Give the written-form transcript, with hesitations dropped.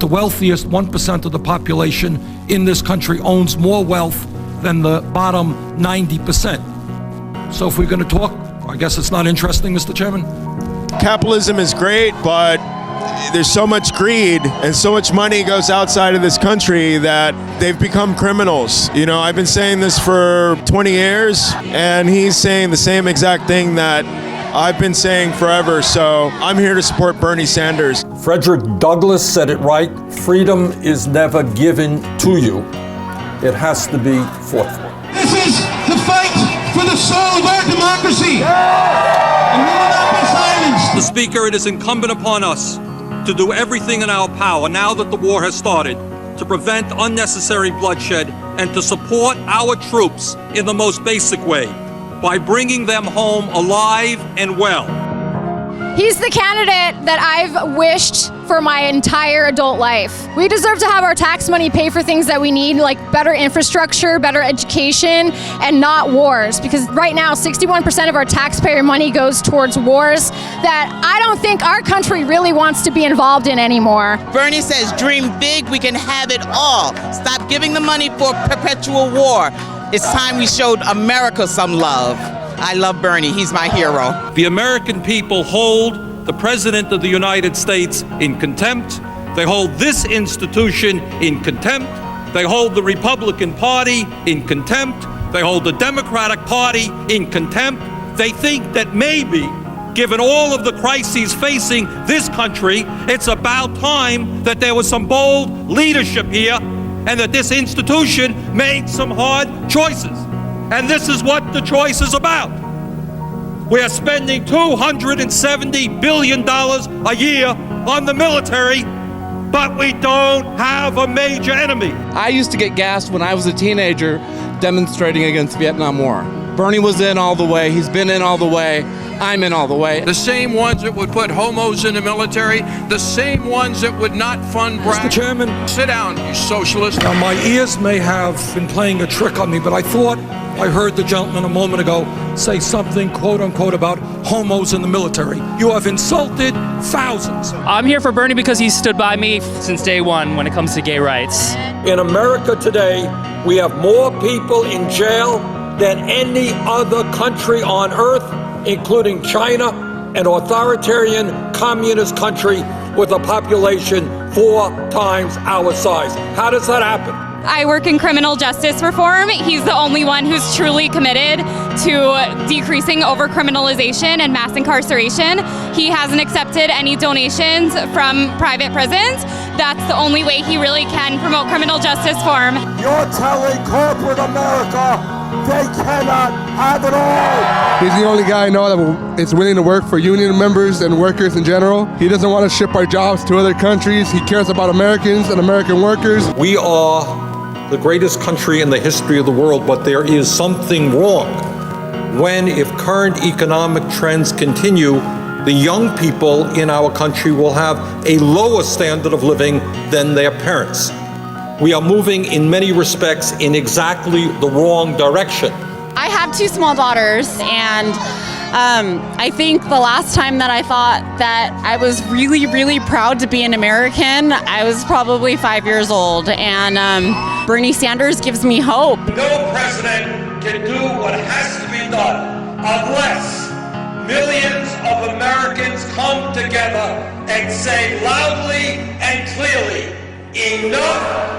the wealthiest 1% of the population in this country owns more wealth than the bottom 90%. So if we're going to talk, I guess it's not interesting, Mr. Chairman. Capitalism is great, but there's so much greed and so much money goes outside of this country that they've become criminals. You know, I've been saying this for 20 years, and he's saying the same exact thing that I've been saying forever, so I'm here to support Bernie Sanders. Frederick Douglass said it right: freedom is never given to you. It has to be fought for. This is the fight for the soul of our democracy. And we will not be silenced. Mr. Speaker, it is incumbent upon us to do everything in our power, now that the war has started, to prevent unnecessary bloodshed and to support our troops in the most basic way, by bringing them home alive and well. He's the candidate that I've wished for my entire adult life. We deserve to have our tax money pay for things that we need, like better infrastructure, better education, and not wars. Because right now, 61% of our taxpayer money goes towards wars that I don't think our country really wants to be involved in anymore. Bernie says, dream big, we can have it all. Stop giving the money for perpetual war. It's time we showed America some love. I love Bernie. He's my hero. The American people hold the President of the United States in contempt. They hold this institution in contempt. They hold the Republican Party in contempt. They hold the Democratic Party in contempt. They think that maybe, given all of the crises facing this country, it's about time that there was some bold leadership here and that this institution made some hard choices. And this is what the choice is about. We are spending $270 billion a year on the military, but we don't have a major enemy. I used to get gassed when I was a teenager demonstrating against the Vietnam War. Bernie was in all the way. He's been in all the way. I'm in all the way. The same ones that would put homos in the military, the same ones that would not fund Mr. Chairman. Sit down, you socialist. Now, my ears may have been playing a trick on me, but I thought I heard the gentleman a moment ago say something, quote unquote, about homos in the military. You have insulted thousands. I'm here for Bernie because he's stood by me since day one when it comes to gay rights. In America today, we have more people in jail than any other country on earth, including China, an authoritarian communist country with a population 4 times our size. How does that happen? I work in criminal justice reform. He's the only one who's truly committed to decreasing over-criminalization and mass incarceration. He hasn't accepted any donations from private prisons. That's the only way he really can promote criminal justice reform. You're telling corporate America they cannot have it all. He's the only guy I know that is willing to work for union members and workers in general. He doesn't want to ship our jobs to other countries. He cares about Americans and American workers. We are the greatest country in the history of the world, but there is something wrong when, if current economic trends continue, the young people in our country will have a lower standard of living than their parents. We are moving in many respects in exactly the wrong direction. I have 2 small daughters, and I think the last time that I thought that I was really, really proud to be an American, I was probably 5 years old, and Bernie Sanders gives me hope. No president can do what has to be done unless millions of Americans come together and say loudly and clearly, enough